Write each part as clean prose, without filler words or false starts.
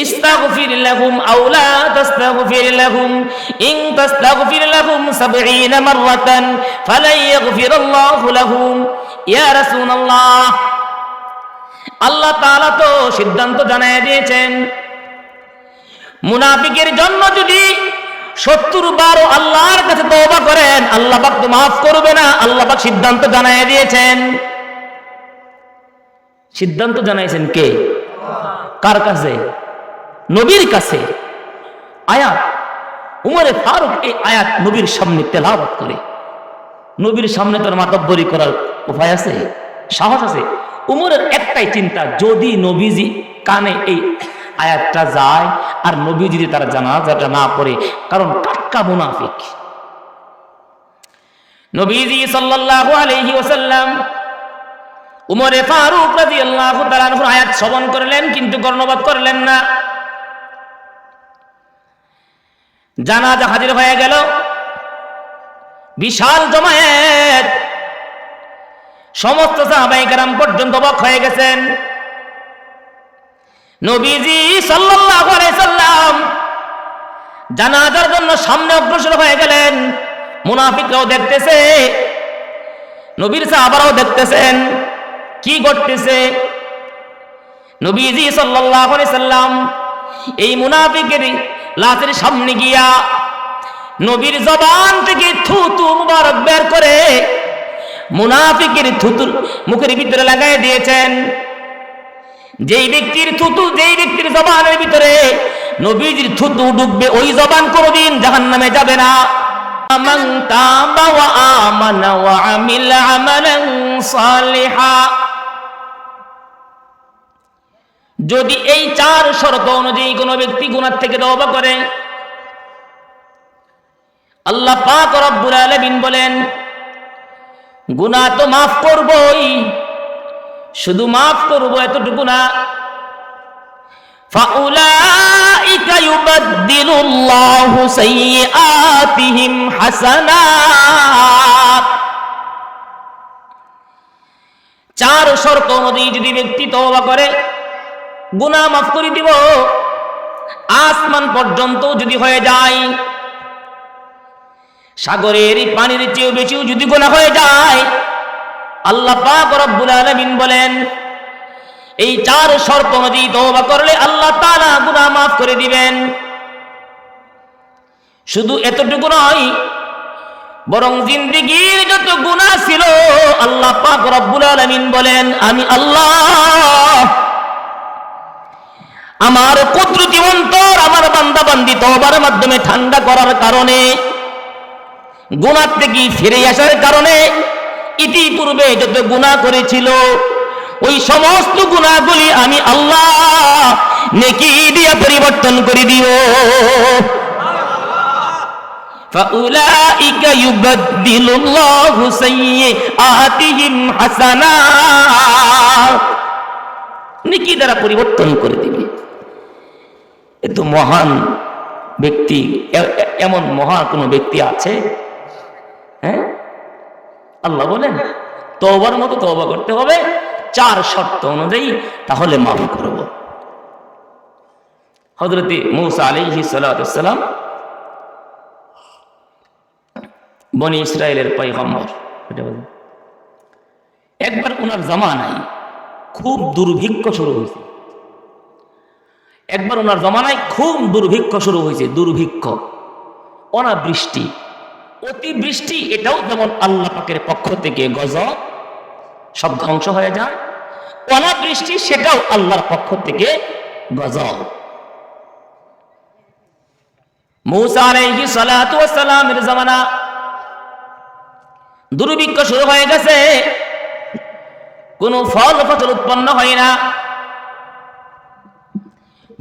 ইস্তাগফির লাহুম আও লা তাস্তাগফির লাহুম ইন তাস্তাগফির লাহুম 70 মাররাতান ফালাই ইয়াগফিরাল্লাহু লাহুম। ইয়া রাসূলুল্লাহ, আল্লাহ তাআলা তো সিদ্ধান্ত জানায় দিয়েছেন, মুনাফিকের জন্য যদি 70 বার আল্লাহর কাছে তওবা করেন আল্লাহ পাক তো মাফ করবে না। আল্লাহ পাক সিদ্ধান্ত জানায় দিয়েছেন। সিদ্ধান্ত জানাইছেন কে? কার কাছে? নবীর কাছে। আয়াত উমরে ফারুক এই আয়াত নবীর সামনে তেলাওয়াত করে, নবীর সামনে তার মাতব্বরি করার উপায় আছে, সাহস আছে? উমরের একটাই চিন্তা, যদি নবীজি কানে এই আয়াতটা যায় আর নবী যদি তার জানাজাটা না পড়ে, কারণ টাটকা মুনাফিক। নবীজি সাল্লাল্লাহু আলাইহি ওয়াসাল্লাম উমরে ফারুক রাদিয়াল্লাহু তাআলা আনহু আয়াত শ্রবণ করলেন, কিন্তু কর্ণপাত করলেন না। জানাজা হাজির হয়ে গেল, বিশাল জমায়েত, সমস্ত সাহাবায়ে কেরাম পর্যন্ত অবাক হয়ে গেছেন। নবীজি সাল্লাল্লাহু আলাইহি সাল্লাম জানাজার জন্য সামনে অগ্রসর হয়ে গেলেন। মুনাফিকরাও দেখতেছে, নবীর সাহাবারাও দেখতেছেন কি ঘটতেছে। নবীজি সাল্লাল্লাহু আলাইহি সাল্লাম এই মুনাফিকের লাশের সামনে গিয়া নবীর জবান থেকে থুতু মুবারক বের করে মুনাফিকের থুতু মুখের ভিতরে লাগাই দিয়েছেন। যেই ব্যক্তির থুতু, যেই ব্যক্তির জবানের ভিতরে নবীজির থুতু ঢুকবে, ওই জবান কোনদিন জাহান্নামে যাবে না। মান তাবা ওয়া আমানা ওয়া আমিলা আমালান সালিহা, যদি এই 4 শর্ত অনুযায়ী কোনো ব্যক্তি গুনাহ থেকে তওবা করে, আল্লাহ পাক রব্বুল আলামিন বলেন গুনাহ তো মাফ করবই, শুধু মাফ করব এতটুকু না, ফাউলাইকা ইউবাদদিলুল্লাহু সাইয়্যাতিহিম হাসানাত। 4 শর্ত অনুযায়ী যদি ব্যক্তি তওবা করে গুনাহ মাফ করে দিব। আসমান পর্যন্ত যদি হয়ে যায়, সাগরের পানির চেয়েও বেশি যদি গুনাহ হয়ে যায়, আল্লাহ পাক রব্বুল আলামিন বলেন এই 4 শর্ত অনুযায়ী তওবা করলে আল্লাহ তাআলা গুনাহ মাফ করে দিবেন। শুধু এতটুকু নয়, বরং জিন্দেগীর যত গুনাহ ছিল আল্লাহ পাক রব্বুল আলামিন বলেন আমি আল্লাহ আমার কুদরতি অন্তর আমার বান্দা বান্দি তওবার মাধ্যমে ঠান্ডা করার কারণে, গুনাহ থেকে ফিরে আসার কারণে ইতিপূর্বে যত গুনাহ করেছিল ওই সমস্ত গুনাহগুলি আমি আল্লাহ নেকি দিয়ে পরিবর্তন করে দিও। ফাউলাইকা ইউবাদদিলুল্লাহু সাইয়্যাতিহিম হাসানাত, নেকি দ্বারা পরিবর্তন করে দিবে। এত মহান ব্যক্তি, এমন মহান কোন ব্যক্তি আছে? হ্যাঁ, আল্লাহ বলেন তওবার মতো তওবা করতে হবে 4 শর্ত অনুযায়ী, তাহলে মাফ করব। হযরত মূসা আলাইহিস সালাতু ওয়াস সালাম বনি ইসরাইলের পয়গম্বর, একবার ওনার জামানায় খুব দুর্ভিক্ষ শুরু হয়েছে। একবার ওনার জামানায় খুব দুর্ভিক্ষ শুরু হয়েছে, দুর্ভিক্ষ, অনাবৃষ্টি, অতিবৃষ্টি। এটাও যেমন আল্লাহ পাকের পক্ষ থেকে গজব, সব ধ্বংস হয়ে যায়। অনাবৃষ্টি সেটাও আল্লাহর পক্ষ থেকে গজব। মূসা আলাইহিস সালাতু ওয়াস সালামের জামানা দুর্ভিক্ষ শুরু হয়ে গেছে, কোনো ফল ফসল উৎপন্ন হয় না।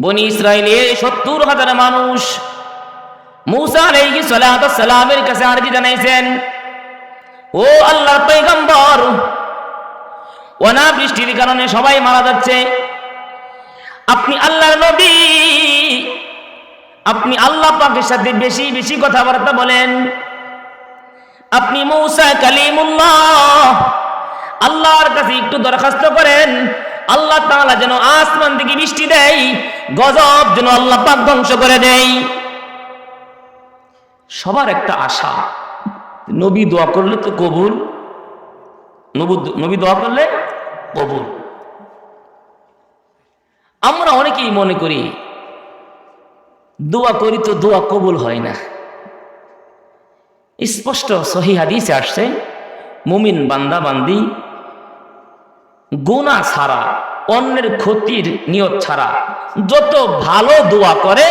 বনি ইসরাইলের 70,000 মানুষ মূসা আলাইহিস সালাতু ওয়াস সালামের কাছে আরজি জানাইছেন, ও আল্লাহর পয়গম্বর, অনাবৃষ্টির কারণে সবাই মারা যাচ্ছে, আপনি আল্লাহর নবী, আপনি আল্লাহ পাকের সাথে বেশি বেশি কথাবার্তা বলেন, আপনি মূসা কালিমুল্লাহ, আল্লাহর কাছে একটু দরখাস্ত করেন, আল্লাহ তাআলা যেন আসমান থেকে বৃষ্টি দেয়, গজব যেন আল্লাহ পাক ধ্বংস করে দেয়। সবার একটা আশা, নবী দোয়া করলে তো কবুল, নবী দোয়া করলে কবুল। আমরা অনেকেই মনে করি দোয়া করি তো দোয়া কবুল হয় না। স্পষ্ট সহিহ হাদিসে আসছে, মুমিন বান্দা বান্দি গুনাহ ছাড়া, অন্যের ক্ষতির নিয়ত ছাড়া যত ভালো দোয়া করে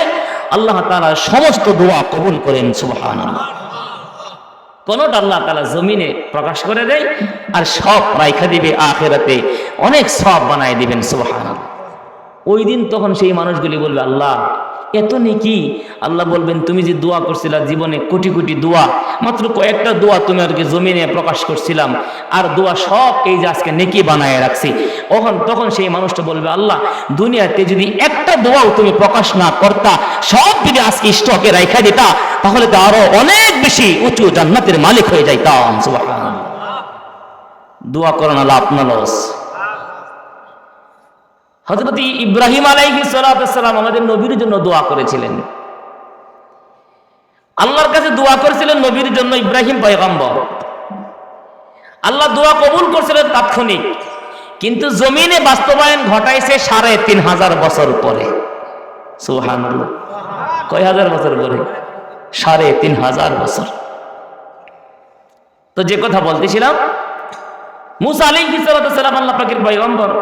আল্লাহ তাআলা সমস্ত দোয়া কবুল করেন। সুবহানাল্লাহ। কোনটা আল্লাহ তাআলা জমিনে প্রকাশ করে দেয়, আর সব রাইখা দিবে আখিরাতে, অনেক সওয়াব বানায় দিবেন। সুবহানাল্লাহ। ওই দিন তখন সেই মানুষগুলি বলবে, আল্লাহ এত নেকি? আল্লাহ বলবেন, তুমি যে দোয়া করছিলা জীবনে কোটি কোটি দোয়া, মাত্র কয়েকটা দোয়া তুমি আর কি জমিনে প্রকাশ করছিলাম, আর দোয়া সব এই যে আজকে নেকি বানায় রাখছি। তখন সেই মানুষটা বলবে, আল্লাহ দুনিয়াতে যদি একটা দোয়াও তুমি প্রকাশ না করতা, সব যদি আজকে স্টকে রাইখা দিতা, তাহলে তো আরো অনেক বেশি উঁচু জান্নাতের মালিক হয়ে যাইতাম। সুবহানাল্লাহ। দোয়া করো না লাভ না লস। হযরত ইব্রাহিম আলাইহিস সালাম আমাদের নবীর জন্য দোয়া করেছিলেন, আল্লাহর কাছে দোয়া করেছিলেন নবীর জন্য। ইব্রাহিম পয়গম্বর, আল্লাহ দোয়া কবুল করেছিলেন তাৎক্ষণিক, কিন্তু জমিনে বাস্তবায়ন ঘটাইছে ৩৫০০ বছর পরে। সুবহানাল্লাহ। কয় হাজার বছর পরে? ৩৫০০ বছর। তো যে কথা বলতেছিলাম, মুসা আলাইহিস সালাম আল্লাহ পাকের পয়গম্বর,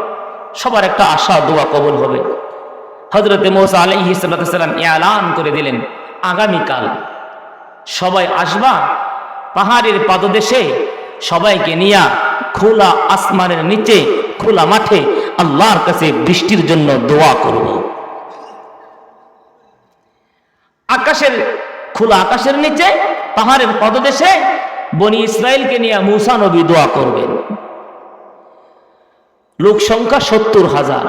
সবার একটা আশা দোয়া কবুল হবে। হযরত মুসা আলাইহিস সালাম এলান করে দিলেন, আগামীকাল সবাই আসবা পাহাড়ের পাদদেশে, সবাইকে নিয়ে খোলা আসমানের নিচে খোলা মাঠে আল্লাহর কাছে বৃষ্টির জন্য দোয়া করব। খোলা আকাশের নিচে পাহাড়ের পাদদেশে বনি ইসরাইলকে নিয়ে মুসা নবী দোয়া করবেন। লোক সংখ্যা ৭০,০০০।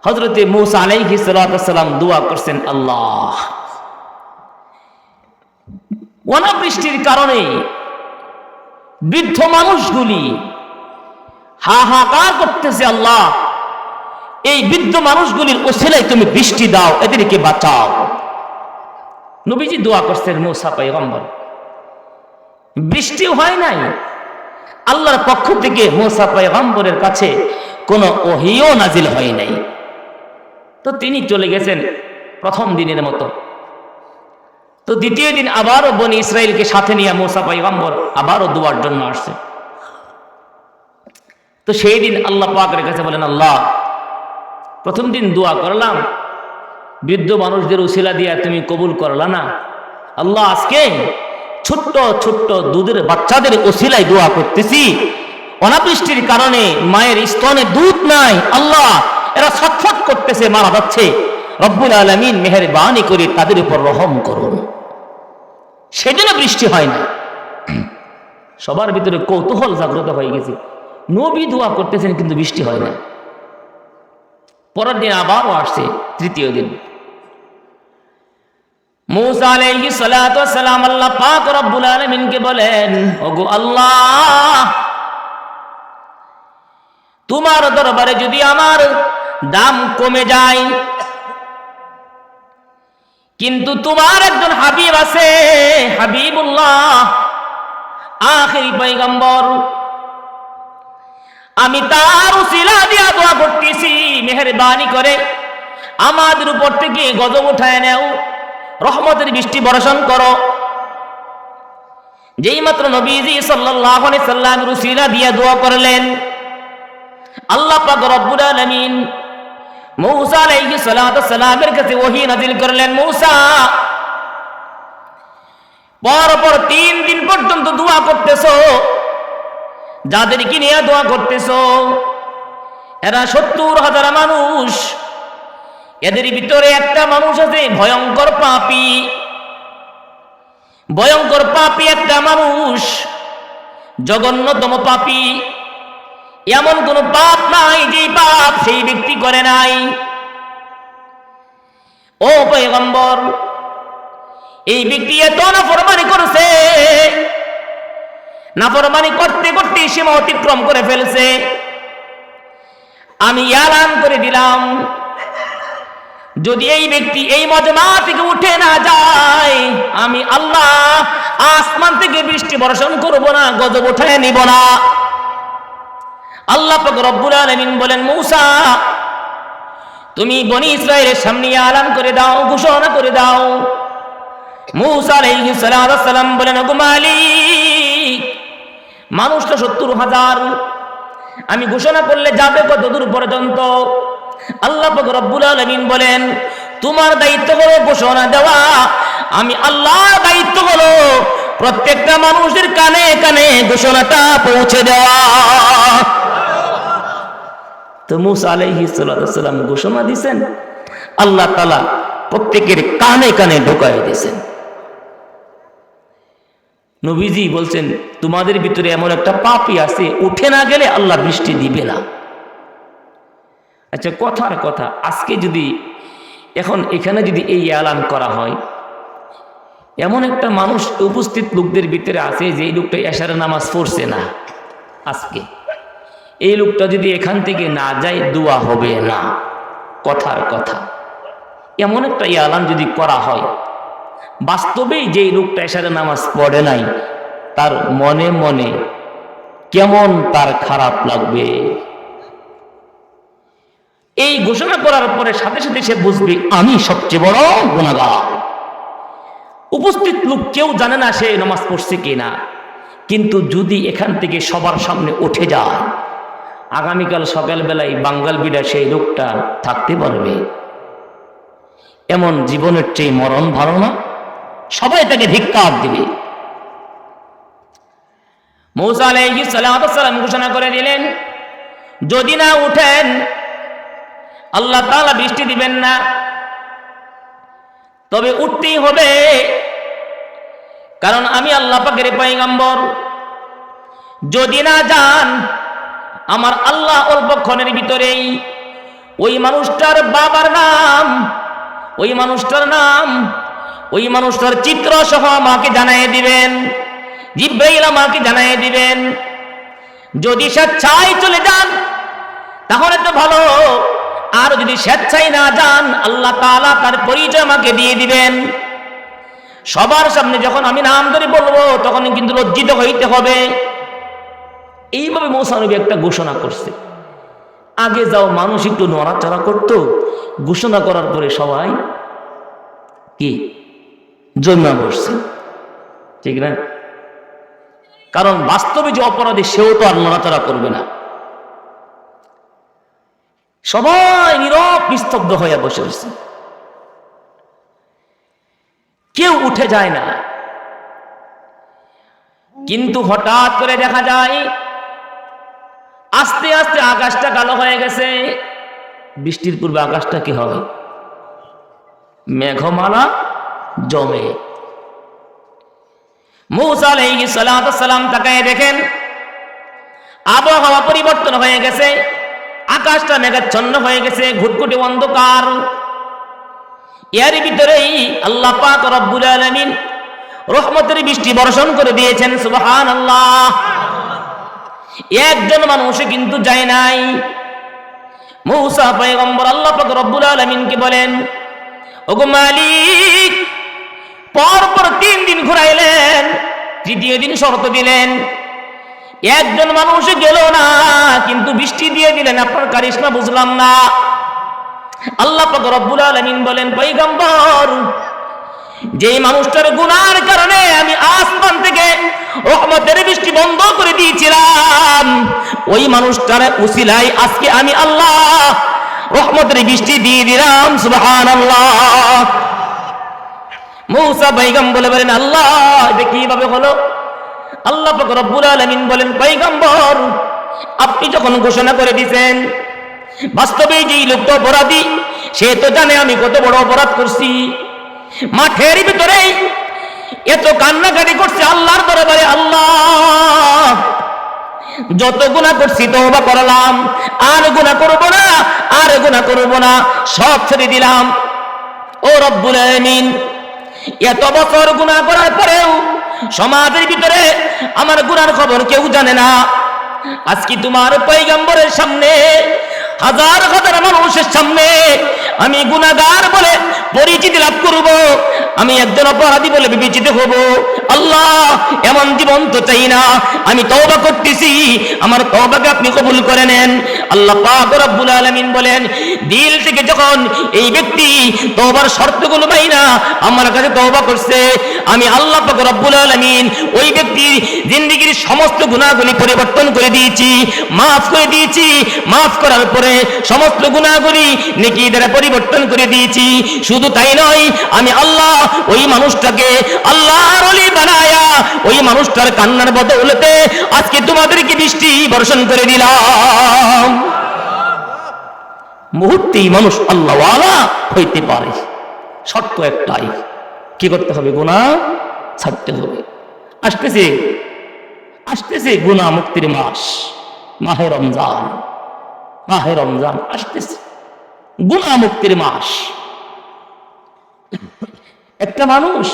হযরতে মুসা আলাইহিস সালাম দোয়া করছেন, আল্লাহ অনাবৃষ্টির কারণে বৃদ্ধ মানুষগুলি হাহাকার করতেছে, আল্লাহ এই বৃদ্ধ মানুষগুলির ওসিলায় তুমি বৃষ্টি দাও, এদেরকে বাঁচাও। নবীজি দোয়া করছেন মুসা পয়গম্বর, বৃষ্টি হয় নাই। আল্লাহর পক্ষ থেকে মুসা পয়গম্বরের কাছে কোনো ওহীও নাজিল হয় নাই। তো তিনি চলে গেছেন প্রথম দিনের মতো। তো দ্বিতীয় দিন আবারও বনি ইসরাইলকে সাথে নিয়ে মুসা পয়গম্বর আবারও দোয়ার জন্য আসছে। তো সেই দিন আল্লাহ পাকের কাছে বলেন, আল্লাহ প্রথম দিন দোয়া করলাম, বৃদ্ধ মানুষদের উসিলা দিয়া তুমি কবুল করলা না। আল্লাহ আজকে ছোট্ট ছোট্ট দুধের বাচ্চাদের ওসিলায় দোয়া করতেছি, অনাবৃষ্টির কারণে মায়ের স্তনে দুধ নাই, আল্লাহ এরা ছটফট করতেছে, মারা যাচ্ছে। রব্বুল আলামিন মেহেরবানি করে তাদের উপর রহম করুন। সেজন্য বৃষ্টি হয় না। সবার ভিতরে কৌতূহল জাগ্রত হয়ে গেছে, নবী দোয়া করতেছেন কিন্তু বৃষ্টি হয় না। পরের দিন আবারও আসছে, তৃতীয় দিন। মুসা আলাইহিস সালাতু ওয়াস সালাম আল্লাহ পাক রব্বুল আলামিনকে বলেন, ওগো আল্লাহ তোমার দরবারে যদি আমার দাম কমে যায়, কিন্তু তোমার একজন হাবিব আছে, হাবিবুল্লাহ আখিরি পয়গম্বর, আমি তার উসিলা দিয়া দোয়া করতেছি, মেহেরবানি করে আমাদের উপর থেকে গজব উঠায় নাও, রহমতের বৃষ্টি বর্ষণ করো। যেই মাত্র নবীজি সাল্লাল্লাহু আলাইহি সাল্লামের উসিলা দিয়া দোয়া করলেন, আল্লাহ পাক রব্বুল আলামিন মুসা আলাইহিস সালাতু ওয়াস সালামের কাছে ওহী নাযিল করলেন, মুসা পরপর 3 দিন পর্যন্ত দোয়া করতেছো, যাদেরকে নিয়ে দোয়া করতেছো এরা ৭০,০০০ মানুষ, এদের ভিতরে একটা মানুষ আছে ভয়ঙ্কর পাপী, ভয়ঙ্কর পাপী একটা মানুষ, জঘন্যতম পাপী। এমন কোন পাপ নাই যে পাপ সেই ব্যক্তি করে নাই। ও পয়গম্বর, এই ব্যক্তি এত নাফরমানি করেছে, নাফরমানি করতে করতে সীমা অতিক্রম করে ফেলছে। আমি এলান করে দিলাম, যদি এই ব্যক্তি এই মজমা থেকে উঠে না যায়, আমি আল্লাহ আসমান থেকে বৃষ্টি বর্ষণ করব না, গজব উঠায় নিব না। আল্লাহ পাক রব্বুল আলামিন বলেন, মূসা তুমি বনি ইসরাইলের সামনে এলান করে দাও, ঘোষণা করে দাও। মূসা আলাইহিস সালাম বলেন, ওগো মালিক, মানুষ তো 70,000, আমি ঘোষণা করলে যাবে কত দূর পর্যন্ত? আল্লাহ পাক রব্বুল আলামিন বলেন, তোমার দায়িত্ব হলো ঘোষণা দেওয়া, আমি আল্লাহর দায়িত্ব হলো প্রত্যেকটা মানুষের কানে কানে ঘোষণাটা পৌঁছে দেওয়া। তো মূসা আলাইহিস সালাম ঘোষণা দিয়েছেন, আল্লাহ তাআলা প্রত্যেকের কানে কানে ঢোকায় দিয়েছেন। নবীজি বলছেন, তোমাদের ভিতরে এমন একটা পাপী আছে, উঠে না গেলে আল্লাহ বৃষ্টি দিবে না। আচ্ছা, কথার কথা, আজকে যদি এখন এখানে যদি এই এলান করা হয়, এমন একটা মানুষ উপস্থিত লোকদের ভিতরে আছে যে এই লোকটা এশারের নামাজ পড়ছে না, আজকে এই লোকটা যদি এখান থেকে না যায় দোয়া হবে না। কথার কথা, এমন একটা এলান যদি করা হয়, বাস্তবেই যে লোকটা এশারের নামাজ পড়ে নাই, তার মনে মনে কেমন তার খারাপ লাগবে। এই ঘোষণা করার পরে সাথে সাথে সে বুঝবে আমি সবচেয়ে বড় গুনাহগার। উপস্থিত লোক কেউ জানে না সে নামাজ পড়ছে কিনা, কিন্তু যদি এখান থেকে সবার সামনে উঠে যায়, আগামীকাল সকালবেলায় বাঙ্গাল বিড়া সেই লোকটা থাকতে পারবে? এমন জীবনের চেয়ে মরণ ভালো না? সবাই তাকে ধিক্কার দিবে। মূসা আলাইহিস সালাম ঘোষণা করে দিলেন, যদি না উঠেন আল্লাহ তাআলা বৃষ্টি দিবেন না, তবে উঠতেই হবে, কারণ আমি আল্লাহ পাকের পয়গম্বর। যদি না যান, আমার আল্লাহ অল্পক্ষণের ভিতরেই ওই মানুষটার বাবার নাম, ওই মানুষটার নাম, ওই মানুষটার চিত্র সহ আমাকে জানাই দিবেন, জিব্রাইল আমাকে জানাই দিবেন। যদি স্বেচ্ছায় চলে যান তাহলে তো ভালো, আর যদি স্বেচ্ছায় না যান আল্লাহ তাআলা তার পরিচয় আমাকে দিয়ে দিবেন। সবার সামনে যখন আমি নাম ধরে বলবো তখন কিন্তু লজ্জিত হইতে হবে। এইভাবে মূসা নবী একটা ঘোষণা করছে। আগে যাও মানুষ একটু নড়াচড়া করতো, ঘোষণা করার পরে সবাই কি জন্মা বসছে, ঠিক না? কারণ বাস্তবে যে অপরাধী সেও তো আর নড়াচড়া করবে না, সবাই নীরব নিস্তব্ধ হয়ে বসে রয়েছে, কেউ উঠে যায় না। কিন্তু হঠাৎ করে দেখা যায় আস্তে আস্তে আকাশটা কালো হয়ে গেছে। বৃষ্টির পূর্বে আকাশটা কি হবে? মেঘমালা জমে। মূসা আলাইহিস সালাম তাকায় দেখেন আবহাওয়া পরিবর্তন হয়ে গেছে, আকাশটা মেঘাচ্ছন্ন হয়ে গেছে, ঘুটঘুটে অন্ধকার। এর ভিতরেই আল্লাহ পাক রব্বুল আলামিন রহমতের বৃষ্টি বর্ষণ করে দিয়েছেন। সুবহানাল্লাহ। একজন মানুষ কিন্তু যায় নাই। মূসা পয়গম্বর আল্লাহ পাক রব্বুল আলামিনকে বলেন, ওগো মালিক, পরপর 3 দিন ঘুরাইলেন, তৃতীয় দিন শর্ত দিলেন, একজন মানুষ গেল না, কিন্তু বৃষ্টি দিয়ে দিলেন, আপনার কারিশমা বুঝলাম না। আল্লাহ পাক রব্বুল আলামিন বলেন, পয়গম্বর, যেই মানুষটার গুনার কারণে আমি আসমান থেকে রহমতের বৃষ্টি বন্ধ করে দিয়েছিলাম, ওই মানুষটার উসিলায় আজকে আমি আল্লাহ রহমতের বৃষ্টি দিয়ে দিলাম। সুবহানাল্লাহ। মূসা পয়গম্বর বলেন, আল্লাহ, এটা কিভাবে হলো? আল্লাহ পাক রব্বুল আলামিন বলেন, পয়গম্বর, আপনি যখন ঘোষণা করে দিয়েছেন, বাস্তবে যেই লোকটা অপরাধী সে তো জানে আমি কত বড় অপরাধ করছি। মাঠের ভিতরে এত কান্নাকাটি করছে আল্লাহর দরবারে, আল্লাহ, যত গুনাহ করছি তওবা করলাম, আর গুনাহ করব না, আর গুনাহ করব না, সব ছেড়ে দিলাম। ও রব্বুল আলামিন, এত বছর গুনাহ করার পরেও সমাজের ভিতরে আমার গুনার খবর কেউ জানে না। আজকে তোমার পয়গম্বরের সামনে হাজার হাজার মানুষের সামনে আমি গুনাহগার বলে পরিচিতি লাভ করব, আমি একজন অপরাধী বলে বিবেচিত হব। আল্লাহ, এমন জীবন তো চাই না। আমি তওবা করতেছি, আমার তওবাকে আপনি কবুল করে নেন। আল্লাহ পাক রব্বুল আলামিন বলেন, দিল থেকে যখন এই ব্যক্তি তওবার শর্তগুলো মাইনা আমার কাছে তওবা করছে, আমি আল্লাহ পাক রব্বুল আলামিন ওই ব্যক্তির জিন্দেগীর সমস্ত গুনাহগুলি পরিবর্তন করে দিয়েছি, মাফ করে দিয়েছি। মাফ করার পরে সমস্ত গুনাহগুলি নেকি দ্বারা পরিবর্তন করে দিয়েছি। শুধু তাই নয়, আমি আল্লাহ ওই মানুষটাকে আল্লাহর ওলি বানায়া ওই মানুষটার কান্নার বদৌলতে আজকে তোমাদেরকে বৃষ্টি বর্ষণ করে দিলাম। মুহূর্তেই মানুষ আল্লাহওয়ালা হইতে পারে। শর্ত একটাই, কি করতে হবে? গুনাহ ছাড়তে হবে। আসতেছে আসতেছে গুনাহ মুক্তির মাস, মাহে রমজান। মাহে রমজান আসতেছে, গুনাহ মুক্তির মাস। একটা মানুষ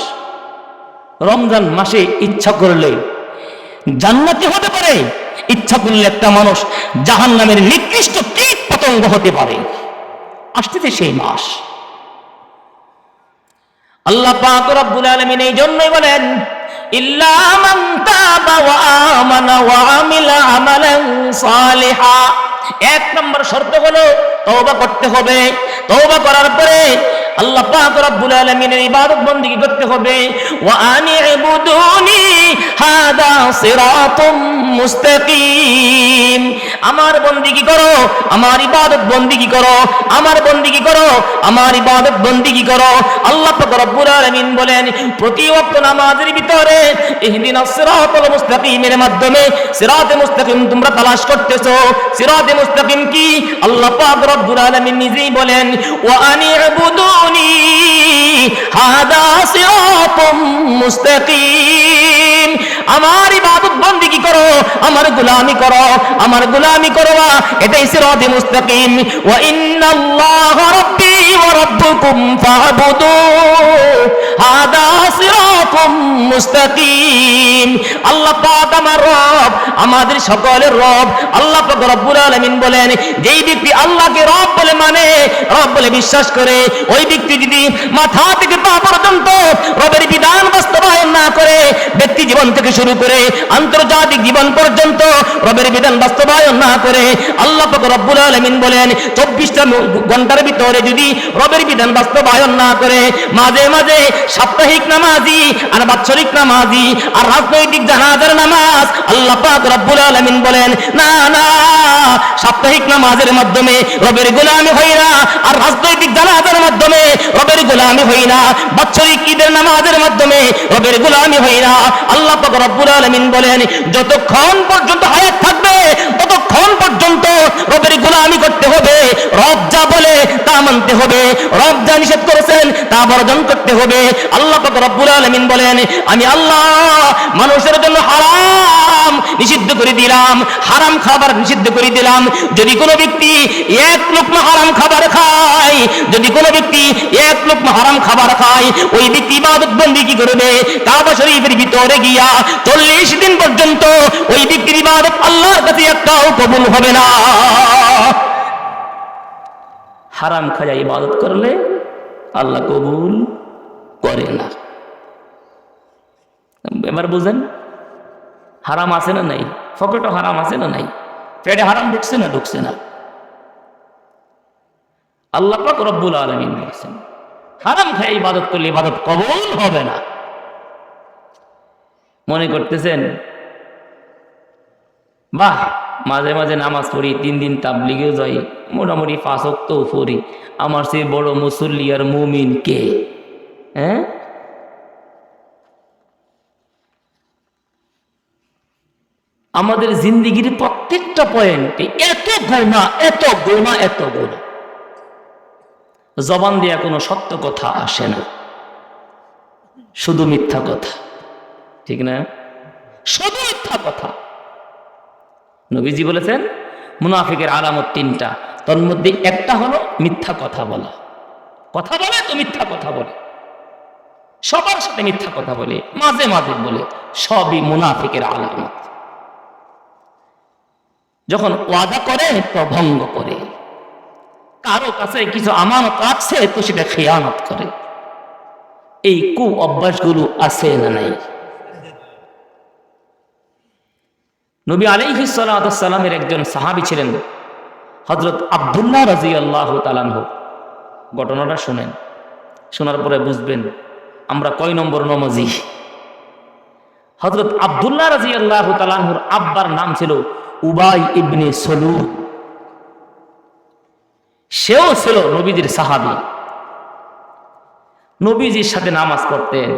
রমজান মাসে ইচ্ছা করলে জান্নাতি হতে পারে, ইচ্ছা করলে একটা মানুষ জাহান্নামের নিকৃষ্ট কীট পতঙ্গ হতে পারে। আসতেছে সেই মাস। আল্লাহ পাক রব্বুল আলামিন এই জন্যই বলেন, ইল্লা মান তাবা ওয়া আমানা ওয়া আমিলা আমালান সালিহা। এক নম্বর শর্ত হলো তওবা করতে হবে। তওবা করার পরে আল্লাহ পাক রব্বুল আলামিনের ইবাদত বন্দেগী করতে হবে। ওয়া আনি'বুদুনি হাদা সিরাতুম মুস্তাকিম। আমার বন্দেগী করো, আমার ইবাদত বন্দেগী করো, আমার বন্দেগী করো, আমার ইবাদত বন্দেগী করো। আল্লাহ পাক রব্বুল আলামিন বলেন, প্রতি ওয়াক্ত নামাজের ভিতরে ইহদিনাস সিরাতাল মুস্তাকিমের মাধ্যমে সিরাতে মুস্তাকিম তোমরা তালাশ করতেছো। সিরাতে মুস্তাকিম কি? আল্লাহ পাক রব্বুল আলামিন নিজেই বলেন, ওয়া আনি'বুদুনি হাদা সিরাতুম মুস্তাকিম। আমার ইবাদত বন্দেগী করো, আমার গোলামি করো, আমার গোলামি করবা, এটাই সিরাতে মুস্তাকিম। ওয়া ইন্নাল্লাহা রাব্বি ওয়া রাব্বুকুম ফা'বুদু হাদা সিরাতুম মুস্তাকিম। আল্লাহ পাক আমার রব, আমাদের সকলের রব। আল্লাহ পাক রব্বুল আলামিন বলেন, যেই ব্যক্তি আল্লাহকে রব বলে মানে, রব বলে বিশ্বাস করে, ওই ব্যক্তি যদি মাথা থেকে পা পর্যন্ত রবের বিধান বাস্তবায়ন না করে, ব্যক্তি জীবন থেকে শুরু করে আন্তর্জাতিক জীবন পর্যন্ত রবের বিধান বাস্তবায়ন না করে, আল্লাহ পাক রব্বুল আলামিন বলেন 24টা ঘন্টার ভিতরে যদি রবের বিধান বাস্তবায়ন না করে, মাঝে মাঝে সাপ্তাহিক নামাজি আর বাৎসরিক নামাজি আর রাজনৈতিক জানাজার নামাজ, আল্লাহ পাক রব্বুল আলামিন বলেন, না না, সাপ্তাহিক নামাজের মাধ্যমে রবের গোলামি হয় না, আর রাজনৈতিক জানাজার মাধ্যমে রবের গোলামি হয় না, বাৎসরিক ঈদের নামাজের মাধ্যমে রবের গোলামি হয় না। আল্লাহ পাক রব্বুল আলামিন বলেন, যতক্ষণ পর্যন্ত হায়াত থাকবে ততক্ষণ পর্যন্ত রবের গোলামি করতে হবে। রব যা বলে তা মানতে হবে, রব যা নিষেধ করেছেন তা বর্জন করতে হবে। আল্লাহ পাক রব্বুল আলামিন বলেন, আমি আল্লাহ মানুষের জন্য হারাম নিষিদ্ধ করে দিলাম, হারাম খাবার নিষিদ্ধ করে দিলাম। যদি কোনো ব্যক্তি এক লুকমা হারাম খাবার খায়, যদি কোনো ব্যক্তি এক লুকমা হারাম খাবার খায়, ওই ব্যক্তি ইবাদত বন্দেগী করবে কাবা শরীফের ভিতরে গিয়া 40 দিন পর্যন্ত ওই ব্যক্তির ইবাদত আল্লাহর কাছে একটাও কবুল হবে না। হারাম খায়া ইবাদত করলে আল্লাহ কবুল করে না। এবার বুঝেন, হারাম আছে না নাই? পকেটে হারাম আছে না নাই? পেটে হারাম ঢুকছে না ঢুকছে না? আল্লাহ পাক রব্বুল আলামিন বলেছেন, হারাম খায় ইবাদত করলে ইবাদত কবুল হবে না। মনে করতেছেন বাহ, মাঝে মাঝে নামাজ পড়ি, 3 দিন তাবলিগেও যাই, মোটামুটি 5 ওয়াক্তও পড়ি, আমার চেয়ে বড় মুসল্লি আর মুমিন কে? হ্যাঁ, আমাদের জিন্দেগির প্রত্যেকটা পয়েন্টে এত গোনা, এত গোনা, এত গোনা, জবান দিয়ে কোনো সত্য কথা আসে না, শুধু মিথ্যা কথা। ঠিক না? শুধু মিথ্যা কথা। নবীজি বলেছেন মুনাফিকের আলামত 3টা, তার মধ্যে একটা হলো মিথ্যা কথা বলা। কথা বলে তো মিথ্যা কথা বলে, সবার সাথে মিথ্যা কথা বলে, মাঝে মাঝে বলে, সবই মুনাফিকের আলামত। যখন ওয়াদা করে তো ভঙ্গ করে, কারো কাছে কিছু আমানত আছে তো সেটা খেয়ানত করে। এই কু অভ্যাসগুলো আছে না নাই? নবী আলাইহিস সালাতু ওয়াস সালামের একজন সাহাবী ছিলেন হযরত আব্দুল্লাহ রাদিয়াল্লাহু তাআলা আনহু। ঘটনাটা শুনেন, শোনার পরে বুঝবেন আমরা কয় নম্বর নমাজি। হযরত আব্দুল্লাহ রাদিয়াল্লাহু তাআলা আনহুর আব্বার নাম ছিল উবাই ইবনে সলুল। সেও ছিল নবীজির সাহাবী। নবীজির সাথে নামাজ পড়তেন,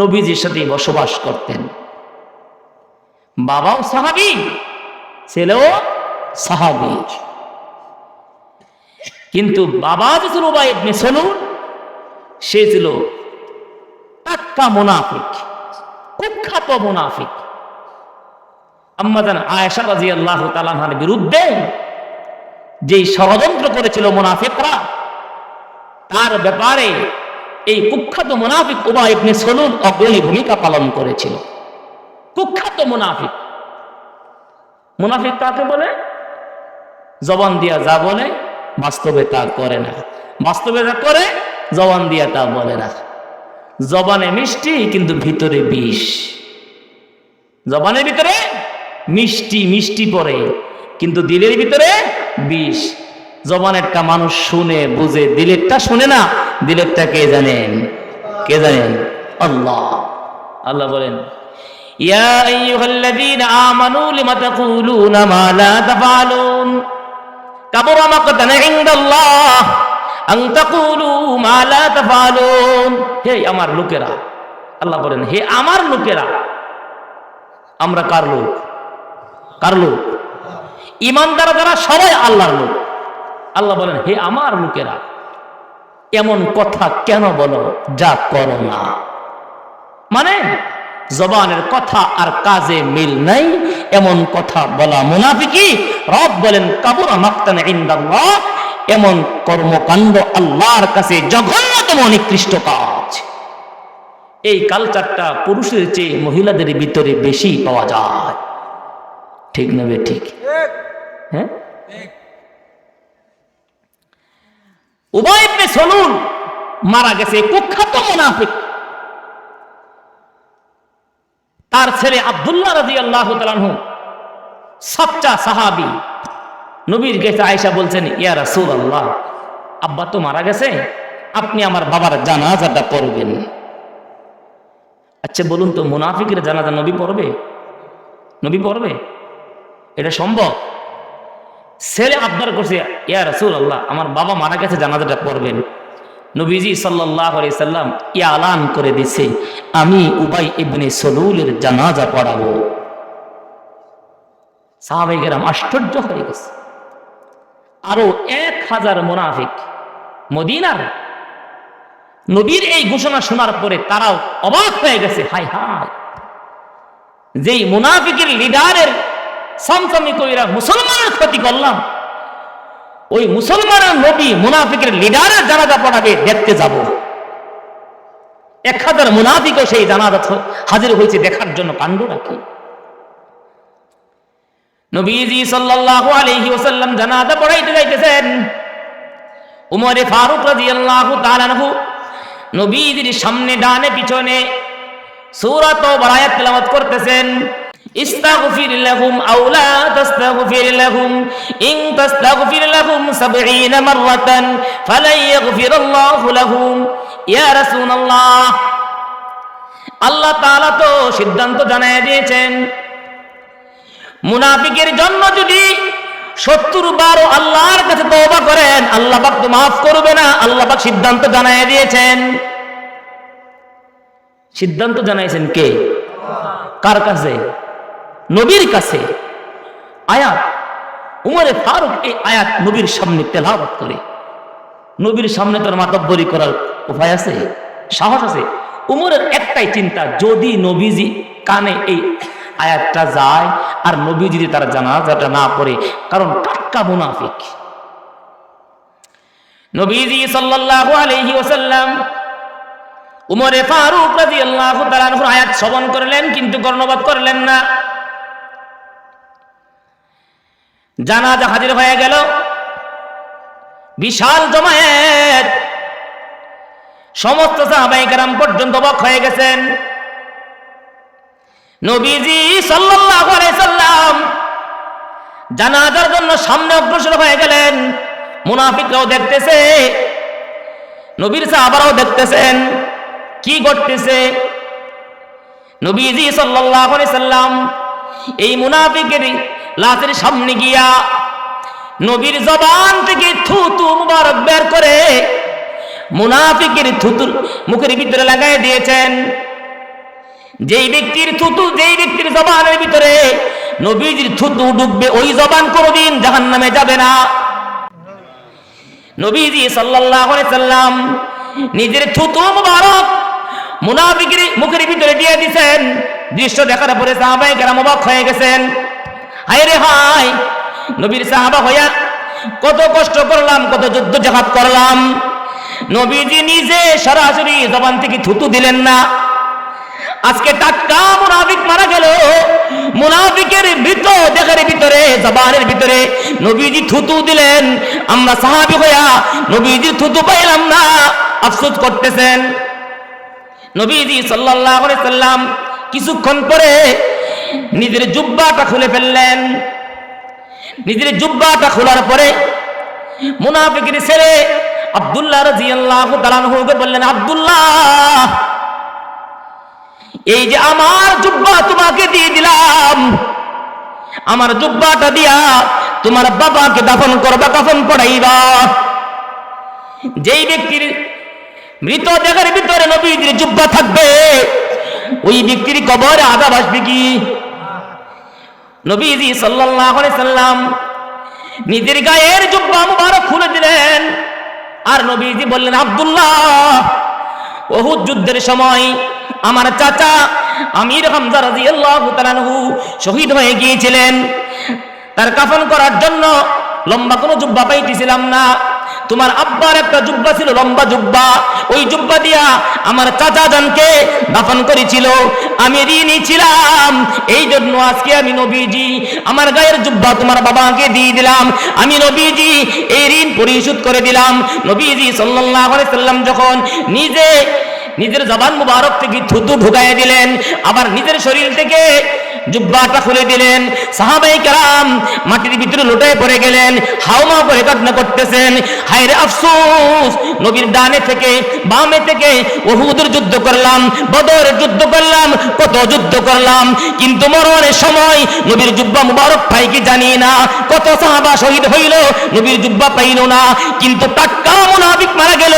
নবীজির সাথে বসবাস করতেন। বাবাও সাহাবী, ছেলেও সাহাবী। কিন্তু বাবা যে ছিল উবাই ইবনে সলুল, সে ছিল পাক্কা মুনাফিক, কুখ্যাত মুনাফিক। আম্মা জান আয়েশা রাদিয়াল্লাহু তাআলা আনহার বিরুদ্ধে যেই ষড়যন্ত্র করেছিল মুনাফিকরা, তার ব্যাপারে এই কুখ্যাত মুনাফিক উবাই ইবনে সলুল অগ্রণী ভূমিকা পালন করেছিল। কুখ্যাত মুনাফিক। মুনাফিক কাকে বলে? জবান দিয়া যা বলে বাস্তবে তা করে না, বাস্তবে যা করে জবান দিয়া তা বলে না। জবানে মিষ্টি কিন্তু ভিতরে বিষ। জবানের ভিতরে মিষ্টি মিষ্টি পড়ে কিন্তু দিলের ভিতরে বিষ। জবানেরটা মানুষ শুনে বুঝে, দিলেরটা শুনে না। দিলেরটা কে জানেন? কে জানেন? আল্লাহ। আল্লাহ বলেন, ইয়া আইয়ুহাল্লাযীনা আমানু লিমা তাকুলুনা মা লা তাফআলুন কাবুরা মাকতান ইনদাল্লাহ আন তাকুলু মা লা তাফআলুন। হে আমার লোকেরা, আল্লাহ বলেন, হে আমার লোকেরা। আমরা কার লোক? কার লোক? ঈমানদার যারা সবাই আল্লাহর লোক। আল্লাহ বলেন, হে আমার লোকেরা, এমন কথা কেন বলো যা করো না। মানে জবানের কথা আর কাজে মিল নাই, এমন কথা বলা মুনাফিকি। রব বলেন, কাবুরা মাকতান ইনদাল্লাহ, এমন কর্মকাণ্ড আল্লাহর কাছে জঘন্যতম নিকৃষ্ট কাজ। এই কালচারটা পুরুষের চেয়ে মহিলাদের ভিতরে বেশি পাওয়া যায়। ঠিক না বে ঠিক? হ্যাঁ। উবাই ইবনে সলুল মারা গেছে, কুখ্যাত মুনাফিক। তার ছেলে আব্দুল্লাহ রাদিয়াল্লাহু তাআলা আনহু সচ্চা সাহাবী। নবীর কাছে আয়েশা বলছেন, ইয়া রাসূলুল্লাহ, আব্বা তো মারা গেছে, আপনি আমার বাবার জানাজাটা পড়বেন। আচ্ছা বলুন তো, মুনাফিকের জানাজা নবী পড়বে? নবী পড়বে? এটা সম্ভব? ছেলে আবদার করছে, ইয়া রাসূলুল্লাহ, আমার বাবা মারা গেছে, জানাজাটা পড়বেন। নবীজি সাল্লাল্লাহু আলাইহি সাল্লাম এলান করে দিয়েছে, আমি উবাই ইবনে সলুলের জানাজা পড়াবো। সাহাবায়ে কেরাম আশ্চর্য হয়ে গেছে। আরো 1000 মুনাফিক মদিনার নবীর এই ঘোষণা শোনার পরে তারাও অবাক হয়ে গেছে। হায় হায়, যেই মুনাফিকের লিডারের সামসামি কইরা মুসলমানের ক্ষতি করলাম, ওই মুসলমানের নবী মুনাফিকের লিডারের জানাজা পড়াবে, দেখতে যাব। 1000 মুনাফিকও সেই জানাজা হাজির হয়েছে দেখার জন্য। কাণ্ডটা কি? নবীজি সাল্লাল্লাহু আলাইহি ওয়াসাল্লাম জানাজা পড়াইতে যাইতেছেন। উমরে ফারুক রাদিয়াল্লাহু তাআলা আনহু নবীজির সামনে ডানে পিছনে সূরা তাওবার আয়াত তেলাওয়াত করতেছেন। ইস্তাগফির লাহুম আও লা তাস্তাগফির লাহুম ইন তাস্তাগফির লাহুম 70 মাররাতান ফালাই ইয়াগফিরাল্লাহু লাহুম। ইয়া রাসূলুল্লাহ, আল্লাহ তাআলা তো সিদ্ধান্ত জানিয়ে দিয়েছেন, মুনাফিকের জন্য যদি 70 বার আল্লাহর কাছে তওবা করেন, আল্লাহ পাক তো মাফ করবে না। আল্লাহ পাক সিদ্ধান্ত জানিয়ে দিয়েছেন। সিদ্ধান্ত জানাইছেন কে? কার কাছে? নবীর কাছে। আয়াত উমরে ফারুক এই আয়াত নবীর সামনে তেলাওয়াত করে। নবীর সামনে তোর মাতব্বরি করার উপায় আছে? সাহস আছে? উমরের একটাই চিন্তা, যদি নবীজি কানে এই আয়াতটা যায় আর নবী যদি তার জানাজাটা না পড়ে, কারণ পাক্কা মুনাফিক। নবীজি সাল্লাল্লাহু আলাইহি ওয়াসাল্লাম উমরে ফারুক রাদিয়াল্লাহু তাআলা আনহু আয়াত শ্রবণ করলেন, কিন্তু কর্ণপাত করলেন না। জানাজা হাজির হয়ে গেল। বিশাল জমায়েত, সমস্ত সাহাবায়ে কেরাম পর্যন্ত অবাক হয়ে গেছেন। নবীজি সাল্লাল্লাহু আলাইহি সাল্লাম জানাজার জন্য সামনে অগ্রসর হয়ে গেলেন। মুনাফিকরাও দেখতেছে, নবীর সাহাবারাও দেখতেছেন কি ঘটতেছে। নবীজি সাল্লাল্লাহু আলাইহি সাল্লাম এই মুনাফিকের লাশের সামনে গিয়া নবীর জবান থেকে থুতু মুবারক বের করে মুনাফিকের থুতুর মুখের ভিতরে লাগাই দিয়েছেন। যেই ব্যক্তির থুতু, যেই ব্যক্তির জবানের ভিতরে নবীজির থুতু ঢুকবে, ওই জবান কোনদিন জাহান্নামে যাবে না। নবীজি সাল্লাল্লাহু আলাইহি সাল্লাম নিজের থুতু মুবারক মুনাফিকের মুখের ভিতরে দিয়ে দিয়েছেন। দৃশ্য দেখার পরে সাহাবায়ে কেরাম অবাক হয়ে গেছেন। হায় রে হায়, নবীর সাহাবা হইয়া কত কষ্ট করলাম, কত যুদ্ধ জাহাদ করলাম, নবীজি নিজে সরাসরি জবান থেকে থুতু দিলেন না। আজকে টাটকা মুনাফিক মারা গেল, মুনাফিকের ভিতর দেহের ভিতরে জবানের ভিতরে নবীজি থুতু দিলেন। আমরা সাহাবী হইয়া নবীজি থুতু পাইলাম না, আফসোস করতেছেন। নবীজি সাল্লাল্লাহু আলাইহি সাল্লাম কিছুক্ষণ পরে নিজের জুব্বাটা খুলে ফেললেন। নিজের জুব্বাটা খোলার পরে মুনাফিকের ছেলে আব্দুল্লাহ রাদিয়াল্লাহু তাআলা আনহুকে বললেন, আব্দুল্লাহ, এই যে আমার জুব্বা তোমাকে দিয়ে দিলাম, আমার জুব্বাটা দিয়া তোমার বাবাকে দাফন করবা, কাফন পড়াইবা। যেই ব্যক্তির মৃতদেহের ভিতরে নবীজির জুব্বা থাকবে, ওই ব্যক্তির কবরে আযাব আসবে কি? নবীজি সাল্লাল্লাহু আলাইহি সাল্লাম নিজের গায়ের জুব্বা মুবারক খুলে দিলেন। আর নবীজি বললেন, আব্দুল্লাহ, উহুদ যুদ্ধের সময় আমার চাচা আমির হামজা রাদিয়াল্লাহু তাআলা আনহু শহীদ হয়ে গিয়েছিলেন। তার কাফন করার জন্য লম্বা কোনো জুব্বা পাইতেছিলাম না। তোমার আব্বার একটা জুব্বা ছিল, লম্বা জুব্বা, ওই জুব্বা দিয়া আমার চাচা জানকে দাফন করেছিল। আমি ঋণী ছিলাম, এই জন্য আজকে আমি নবীজি আমার গায়ের জুব্বা তোমার বাবাকে দিয়ে দিলাম। আমি নবীজি এই ঋণ পরিশোধ করে দিলাম। নবীজি সাল্লাল্লাহু আলাইহি সাল্লাম যখন নিজের জবান মুবারক থেকে থুতু ঢুকাইয়া দিলেন, আবার নিজের শরীর থেকে জুব্বাটা খুলে দিলেন, সাহাবায়ে কেরাম মাটির ভিতরে লুটায় পড়ে গেলেন, হাওমা করে কান্না করতেছেন। হায় রে আফসোস, নবীর ডানে থেকে বামে থেকে উহুদের যুদ্ধ করলাম, বদরের যুদ্ধ করলাম, কত যুদ্ধ করলাম, কিন্তু মরণের সময় নবীর জুব্বা মুবারক পাই কি জানি না। কত সাহাবা শহীদ হইল, নবীর জুব্বা পাইল না। কিন্তু টাটকা মুনাফিক মারা গেল,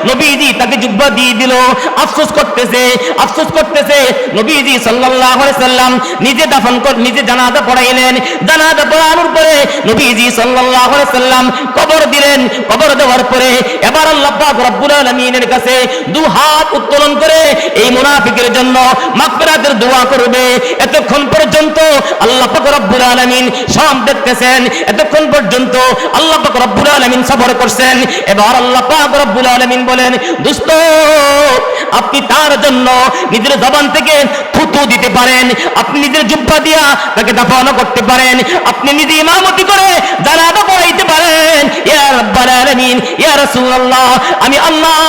নবীজি তাকে জুব্বা দিয়ে দিল। আফসোস করতেছে, আফসোস করতেছে। নবীজি সাল্লাল্লাহু আলাইহি সাল্লাম নিজে দাফন করে নিজে জানাজা পড়াইলেন। জানাজা পড়ানোর পরে নবীজি সাল্লাল্লাহু আলাইহি সাল্লাম কবর দিলেন। কবর দেওয়ার পরে এবার আল্লাহ পাক রব্বুল আলামিনের কাছে দুই হাত উত্তোলন করে এই মুনাফিকের জন্য মাগফিরাতের দোয়া করবে। এতক্ষণ পর্যন্ত আল্লাহ পাক রব্বুল আলামিন সব দেখতেছেন, এতক্ষণ পর্যন্ত আল্লাহ পাক রব্বুল আলামিন সবর করছেন। এবার আল্লাহ পাক রব্বুল আলামিন বলেন, দোস্ত, আপনি তার জন্য নিজের জবান থেকে থুতু দিতে পারেন, আপনি নিজের জুব্বা দিয়া তাকে দাফন করতে পারেন, আপনি নিজে ইমামতি করে জানাজা পড়াইতে পারেন। ইয়া রাব্বাল আলামিন, ইয়া রাসূলুল্লাহ, আমি আল্লাহ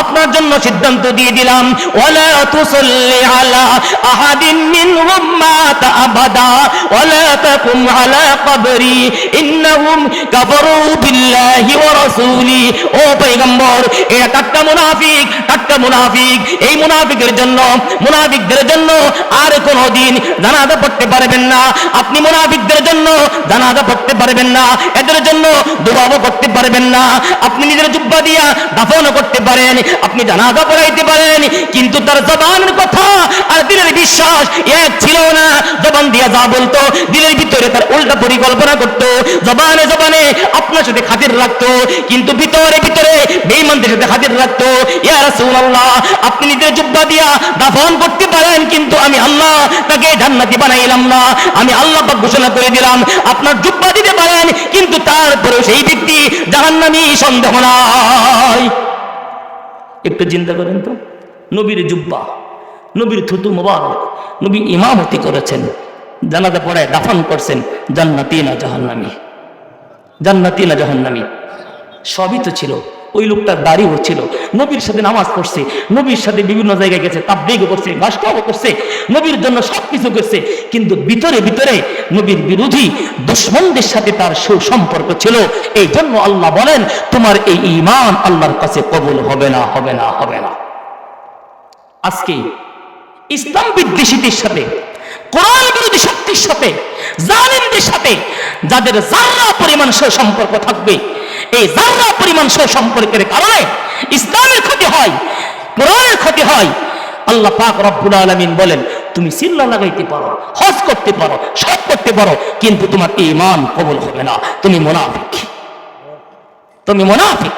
আপনার জন্য সিদ্ধান্ত দিয়ে দিলাম, ওয়ালা তুসাল্লি আলা আহাদিন মিনহুম মাতা আবাদা ওয়ালা তাকুম আলা কবরি ইন্নাহুম কাফারু বিল্লাহি ওয়া রাসূলি। ও পয়গম্বর, এটা টাটকা মুনাফিক, টাটকা মুনাফিক। এই মুনাফিকের জন্য, মুনাফিকদের জন্য আর কোনদিন জানাজা পড়তে পারবেন না। আপনি মুনাফিকদের জন্য জানাজা পড়তে পারবেন না, এদের জন্য দোয়াও করতে পারবেন না। আপনি নিজের জুব্বা দিয়া দাফনও করতে পারেন, আপনি জানাজা পড়াইতে পারেন, কিন্তু তার জবানের কথা আর দিলের বিশ্বাস এক ছিল না। জবান দিয়া যা বলতো, দিলের ভিতরে তার উল্টা পরিকল্পনা করতো। জবানে জবানে আপনার সাথে খাতির রাখতো, কিন্তু ভিতরে ভিতরে বেঈমানদের সাথে খাতির রাখতো। ইয়া রাসূলুল্লাহ, আপনি নিজের জুব্বা দিয়া দাফন করতে পারেন, কিন্তু আমি আল্লাহ তাকে জান্নাতি বানাইলাম না। আমি আল্লাহ পাক ঘোষণা করে দিলাম, আপনার জুব্বা দিতে পারেন, কিন্তু তারপরেও সেই ব্যক্তি জাহান্নামী, সন্দেহ নাই। একটু চিন্তা করেন তো, নবীর জুব্বা, নবীর থুতু মুবারক, নবী ইমামতি করেছেন, জানাজা পড়ায় দাফন করছেন, জান্নাতি না জাহান্নামী? জান্নাতি না জাহান্নামী? সবই তো ছিল। ওই লোকটার দাড়িও ছিল, নবীর সাথে নামাজ পড়ছে, নবীর সাথে বিভিন্ন জায়গায় গেছে, তাবলীগও করছে, গাছটাও করছে, নবীর জন্য সবকিছু করছে, কিন্তু ভিতরে ভিতরে নবীর বিরোধী দুশমনদের সাথে তার সুসম্পর্ক ছিল। এই জন্য আল্লাহ বলেন তোমার এই ঈমান আল্লাহর কাছে কবুল হবে না, হবে না, হবে না। আজকে ইসলাম বিদ্বেষীদের সাথে, কোরআন বিরোধী শক্তির সাথে, জালিমদের সাথে যাদের জাররা পরিমাণ সম্পর্ক থাকবে, এই জাররা পরিমাণ সম্পর্কের কারণে ইসলামের ক্ষতি হয়, কোরআনের ক্ষতি হয়। আল্লাহ পাক রব্বুল আলামিন বলেন তুমি সিল্লা লাগাইতে পারো, হজ করতে পারো, সব করতে পারো, কিন্তু তোমার ঈমান কবুল হবে না, তুমি মুনাফিক, তুমি মুনাফিক।